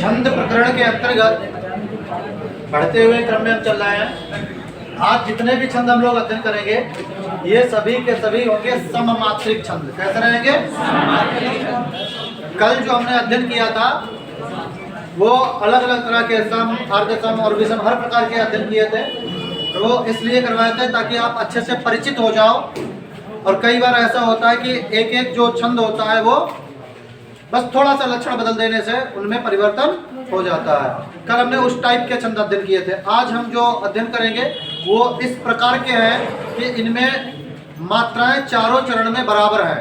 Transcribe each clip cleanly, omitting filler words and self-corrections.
छंद प्रकरण के अंतर्गत बढ़ते हुए क्रम में हम चल रहे हैं। आज जितने भी छंद हम लोग अध्ययन करेंगे ये सभी के सभी होंगे सममात्रिक छंद। कैसे रहेंगे? कल जो हमने अध्ययन किया था वो अलग अलग तरह के सम, अर्ध सम और विषम हर प्रकार के अध्ययन किए थे। तो इसलिए करवाए थे ताकि आप अच्छे से परिचित हो जाओ। और कई बार ऐसा होता है कि एक एक जो छंद होता है वो बस थोड़ा सा लक्षण बदल देने से उनमें परिवर्तन हो जाता है। कल हमने उस टाइप के छंद अध्ययन किए थे। आज हम जो अध्ययन करेंगे वो इस प्रकार के हैं कि इनमें मात्राएं चारों चरण में बराबर है।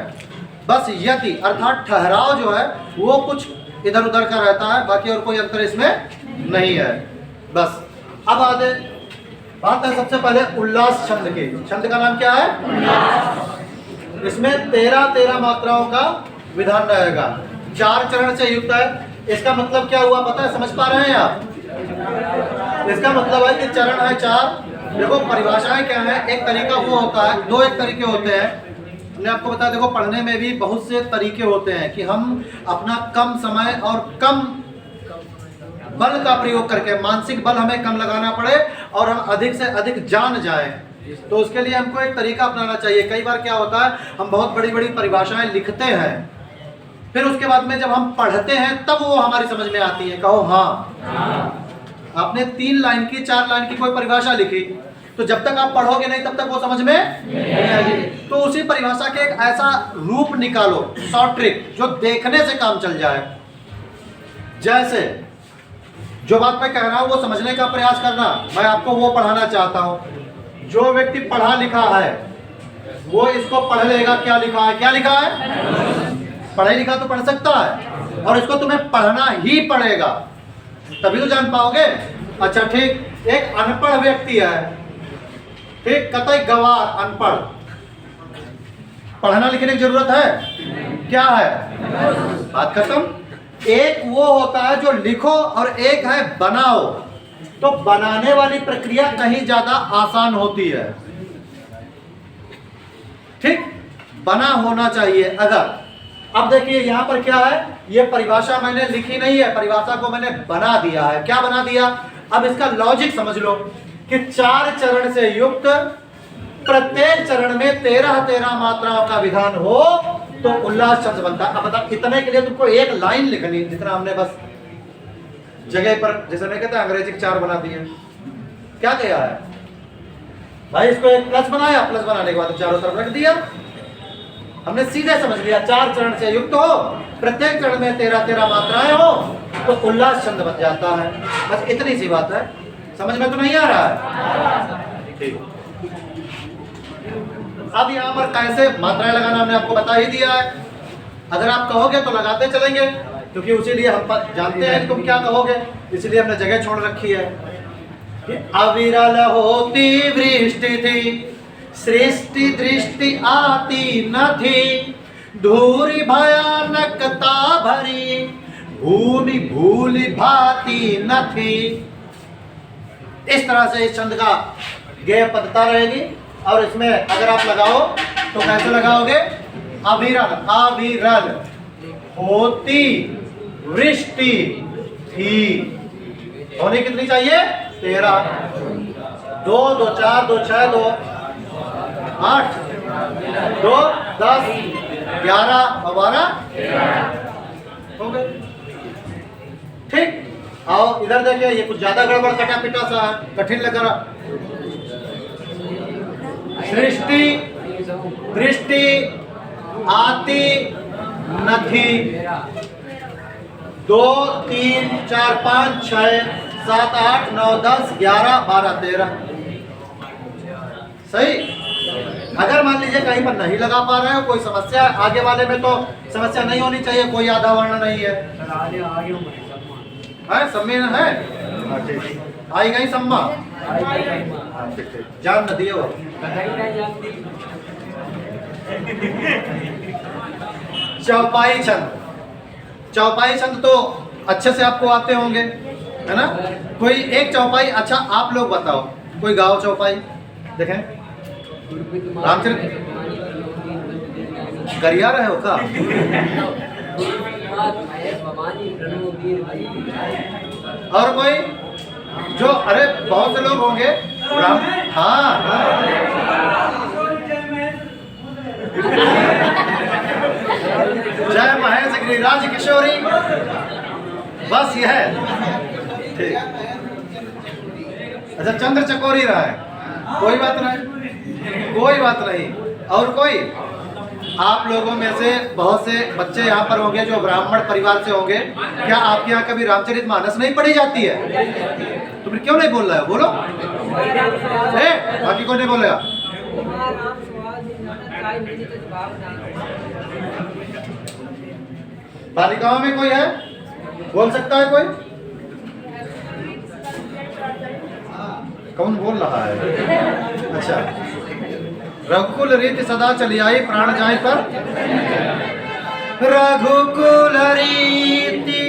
बस यति अर्थात ठहराव जो है वो कुछ इधर उधर का रहता है, बाकी और कोई अंतर इसमें नहीं है। बस अब आगे बात है सबसे पहले उल्लास छंद की। छंद का नाम क्या है? इसमें 13 मात्राओं का विधान रहेगा। 4 चरण से युक्त है। इसका मतलब क्या हुआ पता है? समझ पा रहे हैं आप? इसका मतलब है कि चरण है 4। देखो परिभाषाएं क्या है, एक तरीका वो होता है, दो एक तरीके होते हैं। हमने आपको बताया देखो पढ़ने में भी बहुत से तरीके होते हैं कि हम अपना कम समय और कम बल का प्रयोग करके, मानसिक बल हमें कम लगाना पड़े और हम अधिक से अधिक जान जाएं। तो उसके लिए हमको एक तरीका अपनाना चाहिए। कई बार क्या होता है हम बहुत बड़ी बड़ी परिभाषाएं लिखते हैं, फिर उसके बाद में जब हम पढ़ते हैं तब वो हमारी समझ में आती है। कहो हाँ। आपने 3 लाइन की 4 लाइन की कोई परिभाषा लिखी तो जब तक आप पढ़ोगे नहीं तब तक वो समझ में नहीं आएगी। तो उसी परिभाषा के एक ऐसा रूप निकालो, शॉर्ट ट्रिक, जो देखने से काम चल जाए। जैसे जो बात मैं कह रहा हूं वो समझने का प्रयास करना, मैं आपको वो पढ़ाना चाहता हूं। जो व्यक्ति पढ़ा लिखा है वो इसको पढ़ लेगा। क्या लिखा है? क्या लिखा है? पढ़ा लिखा तो पढ़ सकता है और इसको तुम्हें पढ़ना ही पड़ेगा, तभी तो जान पाओगे। अच्छा ठीक, एक अनपढ़ व्यक्ति है, ठीक, कतई गवार, अनपढ़, पढ़ना लिखने की जरूरत है? क्या है? बात खत्म। एक वो होता है जो लिखो और एक है बनाओ। तो बनाने वाली प्रक्रिया कहीं ज्यादा आसान होती है, ठीक, बना होना चाहिए। अगर अब देखिए यहाँ पर क्या है, ये परिभाषा मैंने लिखी नहीं है, परिभाषा को मैंने बना दिया है। क्या बना दिया? अब इसका लॉजिक समझ लो कि 4 चरण से युक्त प्रत्येक चरण में 13 मात्राओं का विधान हो तो उल्लास छंद बनता है। अब बता, इतने के लिए तुमको एक लाइन लिखनी, जितना हमने बस जगह पर, जैसे नहीं कहते अंग्रेजी के 4 बना दिए। क्या किया है भाई? इसको एक प्लस बनाया, प्लस बनाने के बाद चारों तरफ रख दिया। हमने सीधे समझ लिया 4 चरण से युक्त हो, प्रत्येक चरण में 13 मात्राएं हो तो उल्लास छंद बन जाता है। बस इतनी सी बात है। समझ में तो नहीं आ रहा है? ठीक। अब यहाँ पर कैसे मात्राएं लगाना हमने आपको बता ही दिया है। अगर आप कहोगे तो लगाते चलेंगे, क्योंकि उसी लिए हम जानते हैं कि तुम क्या कहोगे, इसलिए हमने जगह छोड़ रखी है। अविरल होती वृष्टि थी, सृष्टि दृष्टि आती न थी, धूरी भयानकता भरी, भूमि भूलि भाती न थी। इस तरह से इस छंद का गेय पद्धता रहेगी। और इसमें अगर आप लगाओ तो कैसे लगाओगे? अविरल, अविरल होती वृष्टि थी, होनी कितनी चाहिए? 13। 2 2 4 2 6 2 8 2 10 11 और 12 हो गए। ठीक। आओ इधर देखिए, ये कुछ ज्यादा गड़बड़ कटा पिटा सा है, कठिन लग रहा। सृष्टि दृष्टि आती न थी, 2 3 4 5 6 7 8 9 10 11 12 13। सही। अगर मान लीजिए कहीं पर नहीं लगा पा रहे हो, कोई समस्या, आगे वाले में तो समस्या नहीं होनी चाहिए, कोई आधा वर्ण नहीं है। सम्मेलन है, आई गई सम्मा, जान न दिए वो। चौपाई छंद। चौपाई छंद तो अच्छे से आपको आते होंगे, है ना? कोई एक चौपाई, अच्छा आप लोग बताओ, कोई गाओ चौपाई। देखें रामचरित गरिया रहे हो का? और कोई जो, अरे बहुत से लोग होंगे हाँ जय महेश गिरिराज किशोरी, बस यह है ठीक। अच्छा चंद्र चकोरी रहा है, कोई बात नहीं, कोई बात नहीं। और कोई आप लोगों में से बहुत से बच्चे यहाँ पर होंगे जो ब्राह्मण परिवार से होंगे, क्या आपके यहाँ कभी रामचरितमानस नहीं पढ़ी जाती है? तो फिर क्यों नहीं बोल रहा है? बोलो बाकी कौन नहीं बोलेगा? बालिकाओं में कोई है, बोल सकता है कोई? कौन बोल रहा है? अच्छा, रघुकुल रीति सदा चली आई प्राण जाए पर, रघुकुल रीति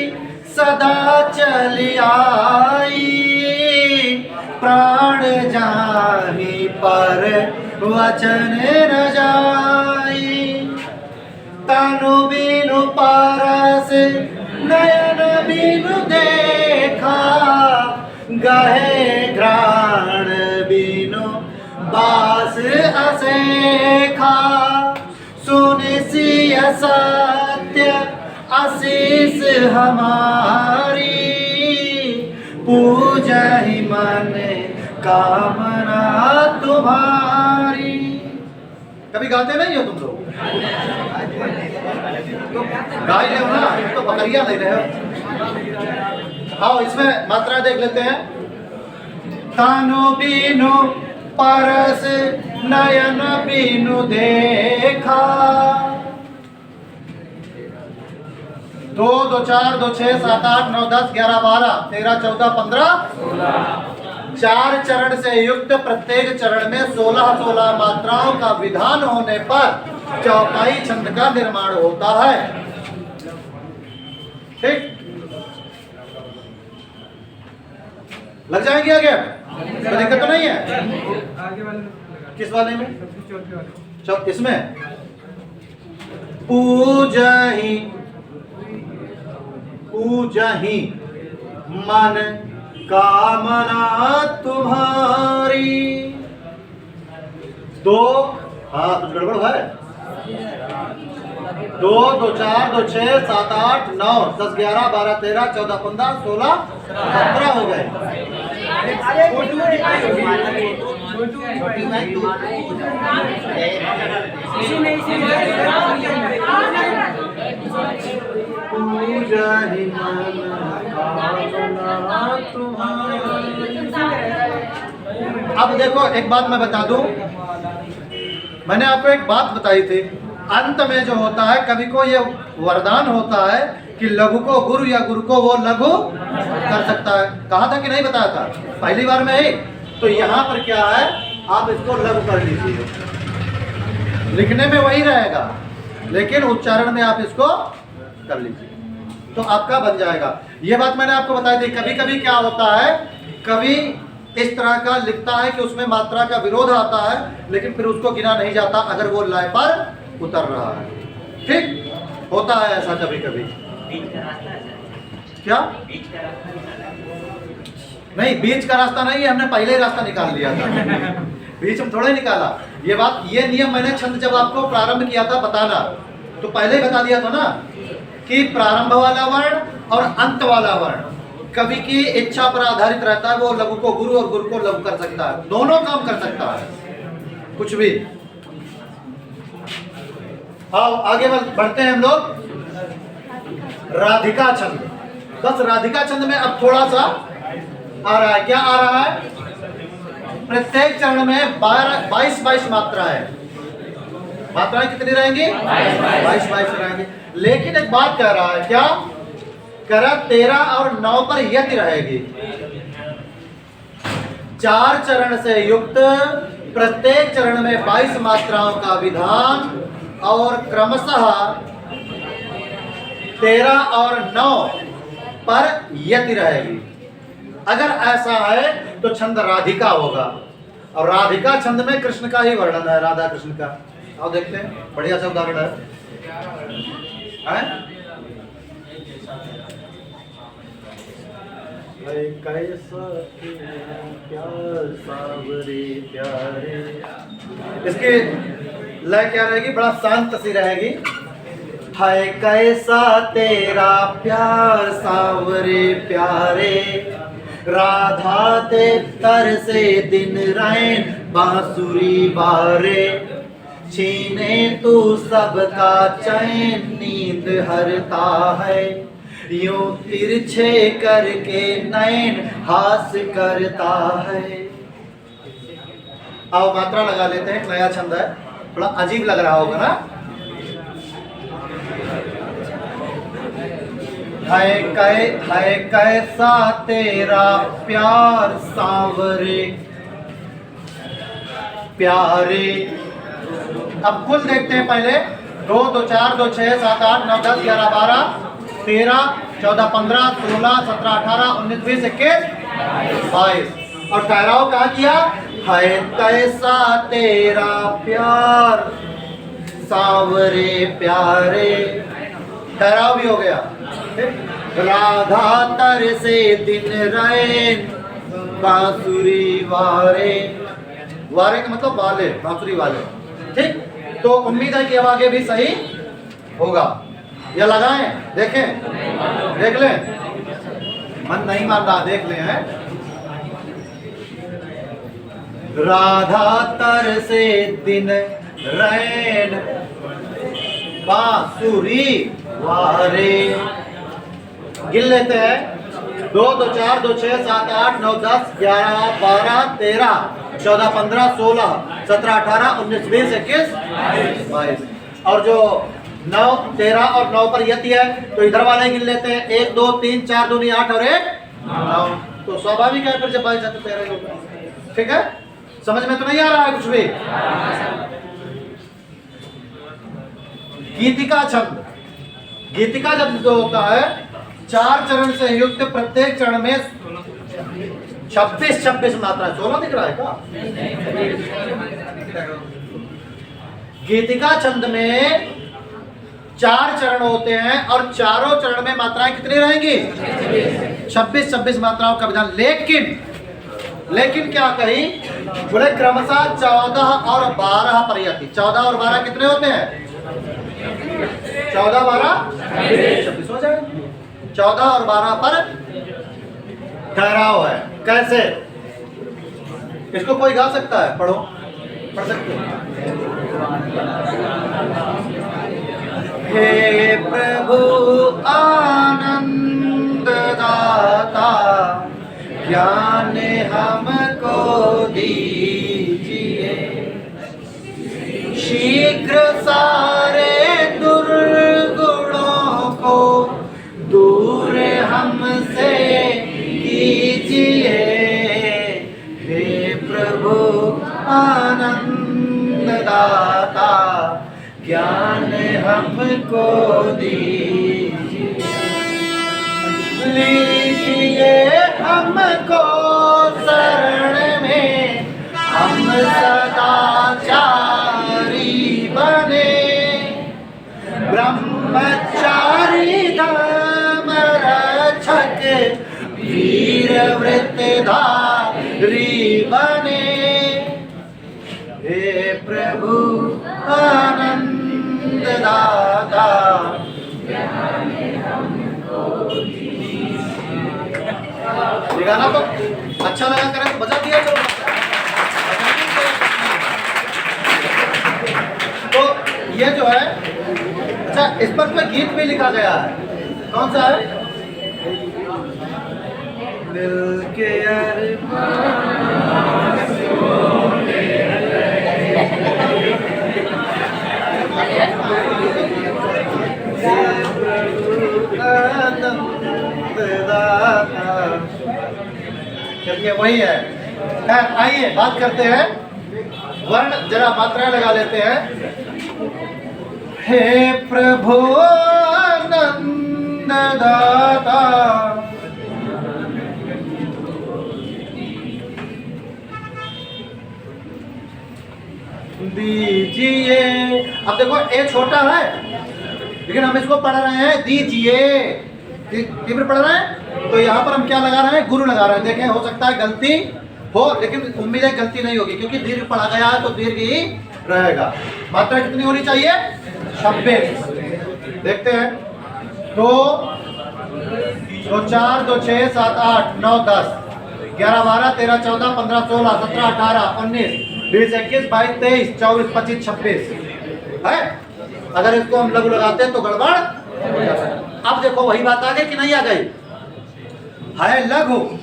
सदा चली आई प्राण जाहि पर वचन न जाई, तनु बिनु पारस नयन बिनु देखा, गहे घ्राण बिनु बास असेखा, सुन सिय सत्य आशीष हमारी, पूजहि मन कामना तुम्हारी। कभी गाते नहीं हो तुम लोग? तो गाय ले ना, तो बकरियां नहीं रहे हो। आओ इसमें मात्रा देख लेते हैं। तानो बीनो परस नयन बीनु देखा, 2 2 4 2 6 7 8 9 10 11 12 13 14 15 4 चरण से युक्त प्रत्येक चरण में 16-16 मात्राओं का विधान होने पर चौपाई छंद का निर्माण होता है। ठीक, लग जाएगी आगे? कोई दिक्कत तो नहीं है? किस वाले में? इसमें पूजहि पूजहि मन कामना तुम्हारी। 2 हाँ कुछ गड़बड़ है। 2 2 4 2 6 7 8 9 10 11 12 13 14 15 16 17 हो गए। अब देखो एक बात मैं बता दूं, मैंने आपको एक बात बताई थी, अंत में जो होता है कवि को ये वरदान होता है कि लघु को गुरु या गुरु को वो लघु कर सकता है। कहा था कि नहीं बताया था पहली बार में ही? तो यहाँ पर क्या है, आप इसको लघु कर लीजिए, लिखने में वही रहेगा लेकिन उच्चारण में आप इसको कर लीजिए तो आपका बन जाएगा। ये बात मैंने आपको बताई थी। कभी कभी क्या होता है, कवि इस तरह का लिखता है कि उसमें मात्रा का विरोध आता है लेकिन फिर उसको गिना नहीं जाता अगर वो लय पर उतर रहा है। ठीक, होता है ऐसा कभी कभी। क्या नहीं, बीच का रास्ता नहीं है, हमने पहले ही रास्ता निकाल लिया था। बीच में थोड़ा ही निकाला। ये बात, ये नियम मैंने छंद जब आपको प्रारंभ किया था बताना तो पहले ही बता दिया था ना कि प्रारंभ वाला वर्ण और अंत वाला वर्ण कवि की इच्छा पर आधारित रहता है। वो लघु को गुरु और गुरु को लघु कर सकता है, दोनों काम कर सकता है, कुछ भी। आओ आगे बढ़ते हैं हम लोग। राधिका छंद, बस राधिका छंद में अब थोड़ा सा आ रहा है। क्या आ रहा है? प्रत्येक चरण में 22 मात्रा है। मात्राएं कितनी रहेंगी? 22 रहेंगी। लेकिन एक बात कह रहा है, क्या कह रहा? 13 और 9 पर यति रहेगी। 4 चरण से युक्त प्रत्येक चरण में 22 मात्राओं का विधान और क्रमशः 13 और 9 पर यति रहेगी। अगर ऐसा है तो छंद राधिका होगा और राधिका छंद में कृष्ण का ही वर्णन है, राधा कृष्ण का। आओ देखते हैं, बढ़िया सा उदाहरण है। है कैसा तेरा प्यार सावरे प्यारे। इसकी लय क्या रहेगी, बड़ा शांत सी रहेगी। है कैसा तेरा प्यार सावरे प्यारे, राधा ते तरसे दिन रैन बांसुरी बारे, छीने तू सबका चैन नींद हरता है, यूं तिरछे करके नैन हास करता है। आओ मात्रा लगा लेते हैं, नया छंद है, बड़ा अजीब लग रहा होगा ना। है कैसा तेरा प्यार सांवरे प्यारे। अब कुल देखते हैं पहले, 2 2 4 2 6 7 8 9 10 11 12 13 14 15 16 17 18 19 20 21 22। और ठहराव कहा किया, है कैसा तेरा प्यार सांवरे प्यारे, ठहराव भी हो गया। राधा तर से दिन रैन बांसुरी वारे, वारे का मतलब वाले, बांसुरी वाले। ठीक, तो उम्मीद है कि अब आगे भी सही होगा। या लगाएं, देखें, देख लें, मन नहीं मानता, देख लें। है राधा तर से दिन रैन बांसुरी वारे। गिन लेते हैं, 2 2 4 2 6 7 8 9 10 11 12 13 14 15 16 17 18 19 20 21 22। और जो 9 13 और 9 पर यति है, तो इधर वाले गिन लेते हैं, 1 2 3 4 2 8 और 1 9। तो स्वाभाविक है फिर जब 22 जाते 13 होगा। ठीक है, समझ में तो नहीं आ रहा है कुछ भी। गीतिका छंद, गीतिका जब जो होता है 4 चरण से युक्त, प्रत्येक चरण में 26 मात्रा। 16 दिख रहा है क्या? गीतिका छंद में 4 चरण होते हैं और चारों चरण में मात्राएं कितनी रहेंगी? 26 मात्राओं का विधान। लेकिन क्या कही, बोले क्रमशः 14 और 12 पर यति। 14 और 12 कितने होते हैं? 14 12 26 हो जाए। 14 और 12 पर ठहराव है। कैसे? इसको कोई गा सकता है? पढ़ो, पढ़ सकते हो। हे प्रभु आनंद दाता, ज्ञान हमको दीजिए, शीघ्र सारे दुर्गुणों को दूर हमसे कीजिए। हे प्रभु आनंद दाता, ज्ञान हमको दीजिए, लीजिए हमको शरण में, हम सदाचारी बने, ब्रह्मचारी धर्म रक्षक, वीर वृत्तधारी बने। हे प्रभु आनंद दाता, ये गाना तो अच्छा लगा करें तो बजा दिया करो। तो ये जो है, अच्छा, इस पर कोई गीत भी लिखा गया है। कौन सा है? दिल के करके वही है। आइए बात करते हैं, वर्ण जरा मात्राएं लगा लेते हैं। हे प्रभु आनंद दाता, दीजिए। अब देखो ए छोटा है, लेकिन हम इसको पढ़ रहे हैं दीजिए। तीव्र पढ़ रहे हैं। तो यहाँ पर हम क्या लगा रहे हैं, गुरु लगा रहे हैं। देखें, हो सकता है गलती हो, लेकिन उम्मीद है गलती नहीं होगी, क्योंकि दीर्घ पढ़ा गया है तो दीर्घ ही रहेगा। मात्रा कितनी होनी चाहिए? 26। देखते हैं, 2 4 2 6 7 8 9 10 11 12 13 14 15 16 17 18 19 20 21 22 23 24 25 26 है। अगर इसको हम लघु लगाते हैं तो गड़बड़ हो जाता है। अब देखो वही बात आ गई कि नहीं आ गई? है लघु,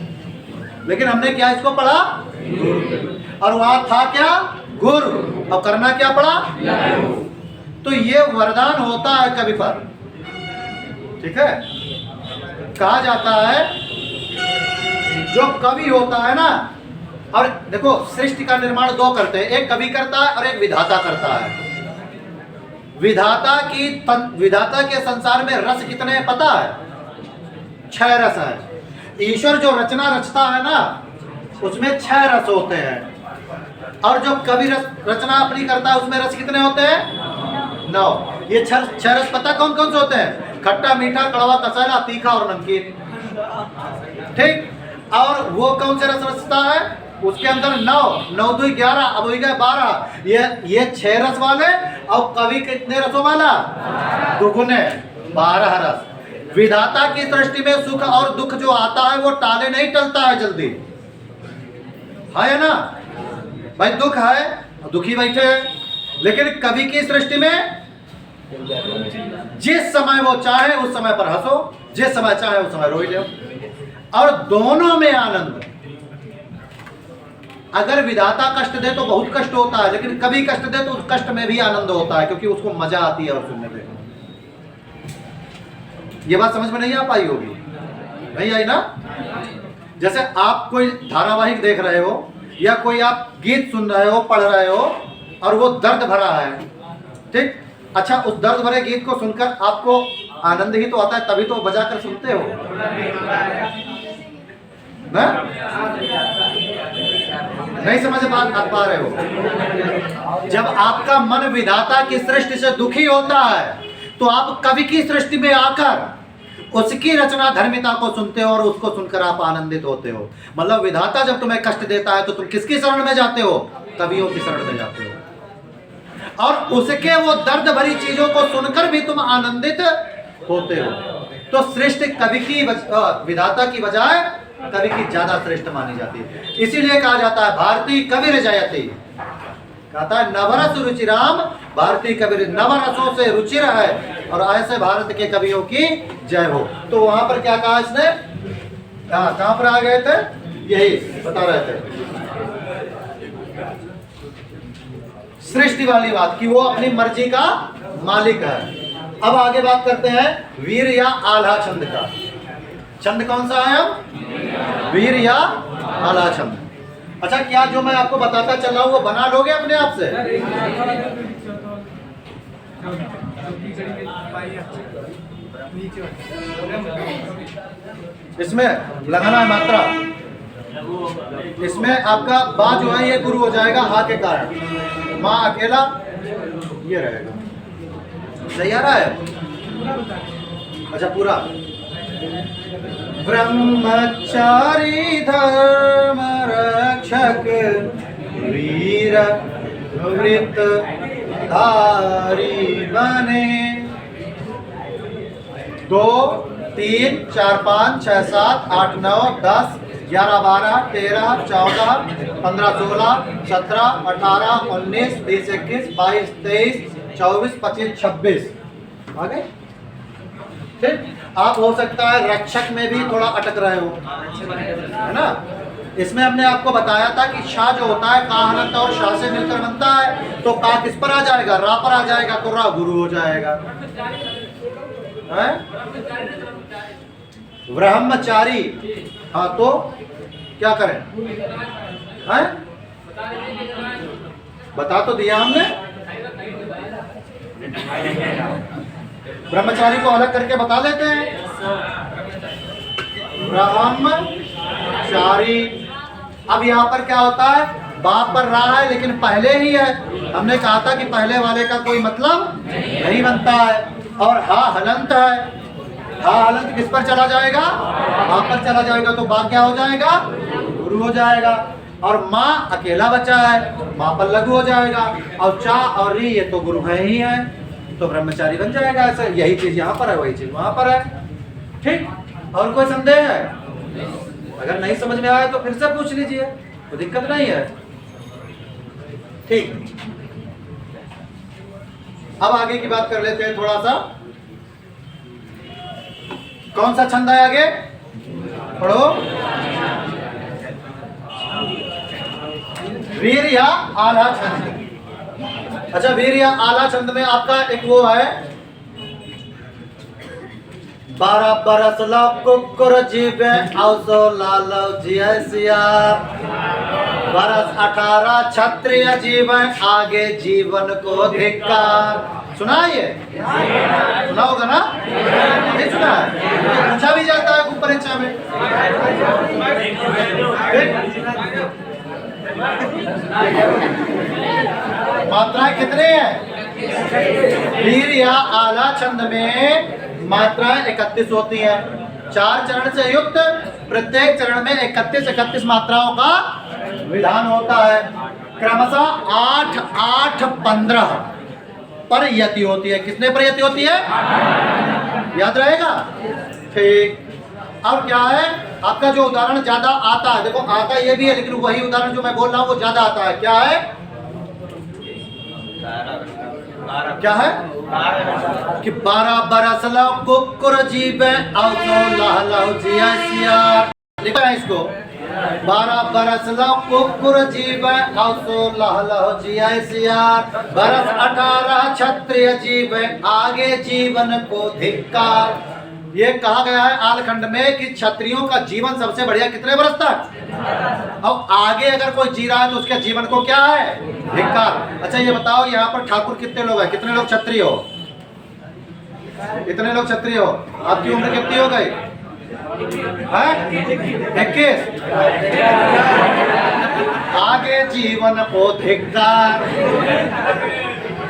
लेकिन हमने क्या इसको पढ़ा? और वहां था क्या? गुरु। अब करना क्या पड़ा? तो ये वरदान होता है कवि पर, ठीक है। कहा जाता है जो कवि होता है ना, और देखो सृष्टि का निर्माण दो करते हैं, एक कवि करता है और एक विधाता करता है। विधाता के संसार में रस कितने हैं पता है? 6 रस है। ईश्वर जो रचना रचता है ना, उसमें 6 रस होते हैं, और जो कवि रचना अपनी करता है उसमें रस कितने होते हैं? 9। ये 6 रस पता कौन कौन से होते हैं? खट्टा, मीठा, कड़वा, कसैला, तीखा और नमकीन, ठीक। और वो कौन से रस रचता है? उसके अंदर 9 9 2 11, अब हो गए 12। ये 6 रस वाले, और कवि कितने रसों वाला? दुगुने, 12 रस। विधाता की सृष्टि में सुख और दुख जो आता है वो टाले नहीं टलता है जल्दी, है ना भाई? दुख है, दुखी बैठे हैं, लेकिन कवि की सृष्टि में जिस समय वो चाहे उस समय पर हंसो, जिस समय चाहे उस समय रोई लो, और दोनों में आनंद। अगर विधाता कष्ट दे तो बहुत कष्ट होता है, लेकिन कभी कष्ट दे तो उस कष्ट में भी आनंद होता है, क्योंकि उसको मजा आती है और सुनने में। ये बात समझ में नहीं आ पाई होगी? नहीं आई ना? जैसे आप कोई धारावाहिक देख रहे हो, या कोई आप गीत सुन रहे हो, पढ़ रहे हो, और वो दर्द भरा है, ठीक। अच्छा, उस दर्द भरे गीत को सुनकर आपको आनंद ही तो आता है, तभी तो बजाकर सुनते हो ना? नहीं समझ पा रहे हो? जब आपका मन विधाता की सृष्टि से दुखी होता है, तो आप कवि की सृष्टि में आकर उसकी रचना धर्मिता को सुनते हो, और उसको सुनकर आप आनंदित होते हो। मतलब विधाता जब तुम्हें कष्ट देता है तो तुम किसकी शरण में जाते हो? कवियों की शरण में जाते हो, और उसके वो दर्द भरी चीजों को सुनकर भी तुम आनंदित होते हो। तो सृष्टि कवि की विधाता की बजाय कवि की ज्यादा श्रेष्ठ मानी जाती है। इसीलिए कहा जाता है भारतीय कवि रचयति, कहता है नवरस रुचिराम, भारतीय कवि नवरसों से रुचिर है, और ऐसे भारत के कवियों की जय हो। तो वहां पर क्या कहा इसने? कहां पर आ गए थे? यही बता रहे थे सृष्टि वाली बात, कि वो अपनी मर्जी का मालिक है। अब आगे बात करते हैं वीर या आल्हा छंद का। छंद कौन सा है? अब वीर या आल्हा छंद। अच्छा, क्या जो मैं आपको बताता चला हूं वो बना लोगे अपने आप से? इसमें लगाना है मात्रा, इसमें आपका बा जो है ये गुरु हो जाएगा हा के कारण, माँ अकेला ये रहेगा। सही आ रहा है? अच्छा, पूरा ब्रह्मचारी धर्म रक्षक वीर वृत्त धारी बने। 2 3 4 5 6 7 8 9 10 11 12 13 14 15 16 17 18 19 20 21 22 23 24 25 26 आ गए, ठीक। आप हो सकता है रक्षक में भी थोड़ा अटक रहे हो, है ना? इसमें हमने आपको बताया था कि शाह जो होता है का हनंत और शाह से मिलकर बनता है, तो का किस पर आ जाएगा? रा पर आ जाएगा, तो रा गुरु हो जाएगा, है? ब्रह्मचारी, हाँ तो क्या करें? है? बता तो दिया हमने, ब्रह्मचारी को अलग करके बता देते हैं। ब्रह्मचारी, अब यहाँ पर क्या होता है? बाप पर रहा है लेकिन पहले ही है। हमने कहा था कि पहले वाले का कोई मतलब नहीं बनता है, और हा हलंत है, ठा हलंत किस पर चला जाएगा? माँ पर चला जाएगा, तो बा क्या हो जाएगा? गुरु हो जाएगा। और माँ अकेला बचा है, माँ पर लघु हो जाएगा। और चा और री ये तो गुरु है ही है, तो ब्रह्मचारी बन जाएगा। ऐसा यही चीज यहाँ पर है, वही चीज वहां पर है। ठीक, और कोई संदेह है? अगर नहीं समझ में आया तो फिर से पूछ लीजिए, तो दिक्कत नहीं है। ठीक, अब आगे की बात कर लेते हैं थोड़ा सा। कौन सा छंद है आगे? पढ़ो। वीर या आला छंद। अच्छा, वीर या आला छंद में आपका एक वो है, 12 बरस लो कुकुर जीवे औसो लालो जिया, बरस 18 क्षत्रिय जीवन आगे जीवन को धिक्कार। सुना है ये? सुना होगा ना? नहीं सुना है? पूछा भी जाता है परीक्षा में। मात्राएं कितने हैं? वीर या आला छंद में मात्राएं 31 होती है। 4 चरण से युक्त, प्रत्येक चरण में 31 मात्राओं का विधान होता है। क्रमशः 8, 8, 15 पर यति होती है। कितने पर यति होती है? याद रहेगा? ठीक। अब क्या है, आपका जो उदाहरण ज्यादा आता है, देखो आता ये भी है, लेकिन वही उदाहरण जो मैं बोल रहा हूँ वो ज्यादा आता है। क्या है? क्या है कि 12 बरस लो कुकुर जीवे औसो लहलो जिया। लिखा है इसको, 12 बरस लो कुकुर जीवे औसो लहलो जिया, बरस 18 क्षत्रिय जीवे आगे जीवन को धिक्कार। ये कहा गया है आलखंड में कि क्षत्रियों का जीवन सबसे बढ़िया कितने वर्ष तक, अब आगे अगर कोई जी रहा है तो उसके जीवन को क्या है? धिक्कार। अच्छा ये बताओ, यहाँ पर ठाकुर कितने लोग हैं? कितने लोग क्षत्रिय हो? कितने लोग क्षत्रिय हो? आपकी उम्र कितनी हो गई? 21। आगे जीवन को धिक्कार।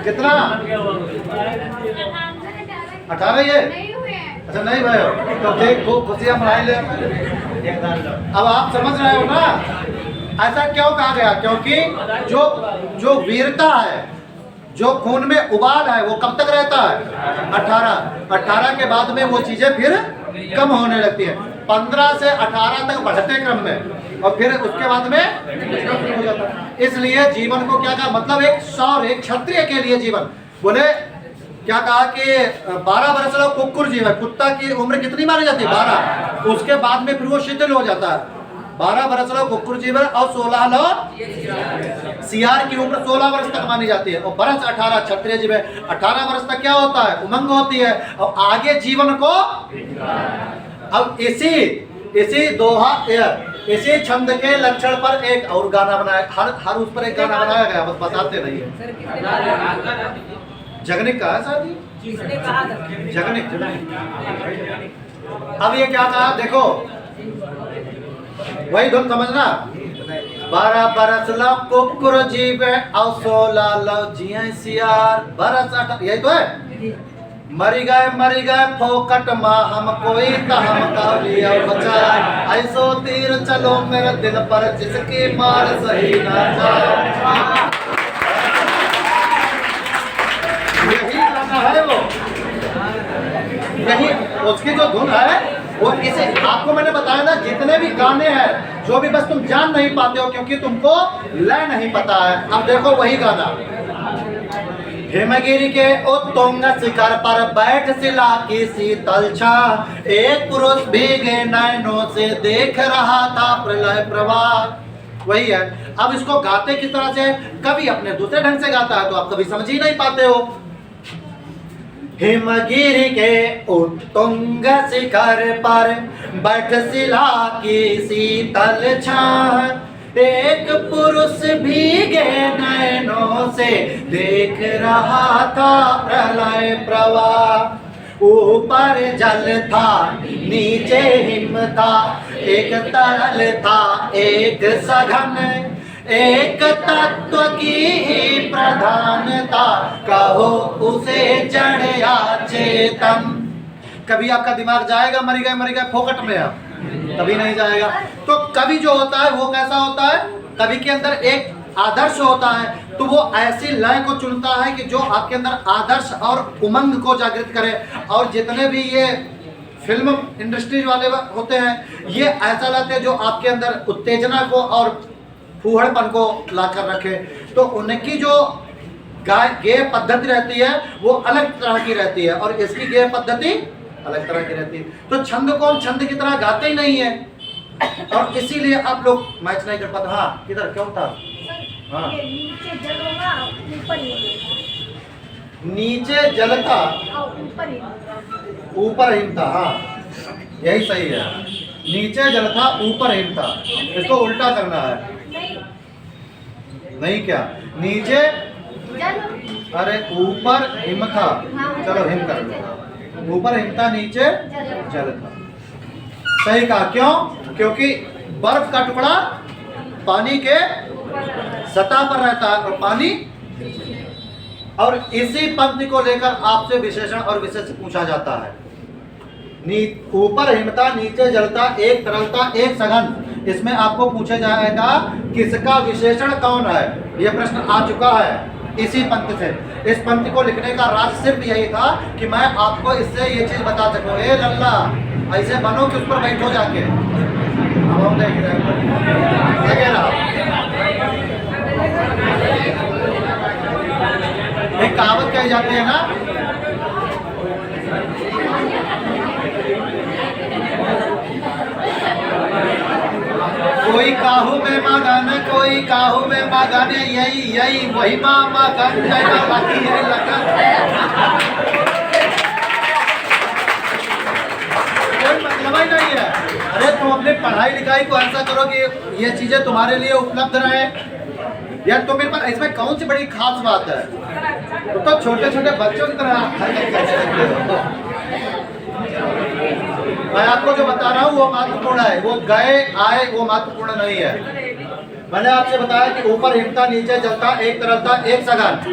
कितना? 18 ये? अच्छा नहीं भाई, तो देख खूब खुशियां मनाई ले। अब आप समझ रहे हो ना, ऐसा क्यों कहा गया? क्योंकि जो वीरता है, जो खून में उबाल है, वो कब तक रहता है? 18 के बाद में वो चीजें फिर कम होने लगती है। 15 से 18 तक बढ़ते क्रम में, और फिर उसके बाद में हो जाता है। इसलिए जीवन को क्या कहा? मतलब एक शौर्य, एक क्षत्रिय के लिए जीवन। बोले क्या कहा कि 12 बरस लो कुकुर जीव है। कुत्ता की उम्र कितनी मानी जाती है? 12। उसके बाद में फिर वो शिथिल हो जाता है। 12 बरस लो कुकुर जीव है, और 16 लो सियार की उम्र 16 वर्ष तक मानी जाती है। और बरस 18 क्षत्रिय जीव है। 18 वर्ष तक क्या होता है? उमंग होती है, और आगे जीवन को। अब इसी दोहा, इसी छंद के लक्षण पर एक और गाना बनाया, हर उस पर एक गाना बनाया गया, बस बताते नहीं है। जगनिक का है शायद, जगनिक। अब ये क्या कहा देखो, वही धुन समझना। 12 बरस लो कुकुर जीवे औसो लालो जिया, बरस 18, यही तो है। मरी गए फोकट माँ हम कोई तो हम कालिया बचा, ऐसो तीर चलो मेरे दिल पर जिसकी मार सही ना जाए। यही गाना है वो, यही उसकी जो धुन है वो। इसे आपको मैंने बताया ना, जितने भी गाने हैं जो भी, बस तुम जान नहीं पाते हो क्योंकि तुमको लय नहीं पता है। अब देखो वही गाना, हिमगिरी के उत्तुंग शिखर पर बैठ शिला की शीतल छां, एक पुरुष भीगे नैनों से देख रहा था प्रलय प्रवाह। वही है। अब इसको गाते किस तरह से? कभी अपने दूसरे ढंग से गाता है तो आप कभी समझ ही नहीं पाते हो। हिमगिरी के उत्तुंग शिखर पर बैठ शिला की शीतल छां, एक पुरुष भीगे नैनों से देख रहा था प्रलय प्रवाह। ऊपर जल था नीचे हिम था, एक तरल था एक सघन, एक तत्व की ही प्रधानता, कहो उसे जड़ या चेतन। कभी आपका दिमाग जाएगा मरी गए फोकट में आप, कभी नहीं जाएगा। तो कवि जो होता है वो कैसा होता है, कवि के अंदर एक आदर्श होता है, तो वो ऐसी लय को चुनता है कि जो आपके अंदर आदर्श और उमंग को जागृत करे। और जितने भी ये फिल्म इंडस्ट्रीज वाले होते हैं ये ऐसा लाते हैं जो आपके अंदर उत्तेजना को और फूहड़पन को ला कर रखे। तो उनकी जो गेय पद्धति रहती है वो अलग तरह की रहती है और इसकी गेय पद्धति अलग तरह की रहती है। तो छंद को हम छंद की तरह गाते ही नहीं है और इसीलिए आप लोग मैच नहीं कर पाते। हाँ किधर क्यों था? हाँ नीचे जलता ऊपर हिमता, हाँ यही सही है। नीचे जलता ऊपर हिमता, इसको उल्टा करना है। नहीं क्या नीचे, अरे ऊपर हिमता, चलो हिम कर लो, ऊपर हिमता नीचे जलता। सही कहा। क्यों? क्योंकि बर्फ का टुकड़ा पानी के सतह पर रहता है और पानी, और इसी पंक्ति को लेकर आपसे विशेषण और विशेष पूछा जाता है। ऊपर हिमता नीचे जलता एक तरलता एक सघन, इसमें आपको पूछा जाएगा किसका विशेषण कौन है। यह प्रश्न आ चुका है इसी पंक्ति से। इस पंक्ति को लिखने का राज सिर्फ यही था कि मैं आपको इससे ये चीज बता सकूं, ए लल्ला ऐसे बनो कि उस पर बैठो जाके। अब हम देख रहे हैं एक कहावत कही जाती है ना, कोई काहू में मगन कोई काहू में मगन, यही वही मगन बाकी है लगन। कोई मतलब ही नहीं है। अरे तुम अपनी पढ़ाई लिखाई को ऐसा करो कि ये चीजें तुम्हारे लिए उपलब्ध रहे यार। तुम मेरे पास इसमें कौन सी बड़ी खास बात है? तो छोटे छोटे बच्चों की तरह मैं आपको जो बता रहा हूँ वो महत्वपूर्ण है, वो गए आए वो महत्वपूर्ण नहीं है। मैंने आपसे बताया कि ऊपर हिमता नीचे जलता एक तरलता एक सघन।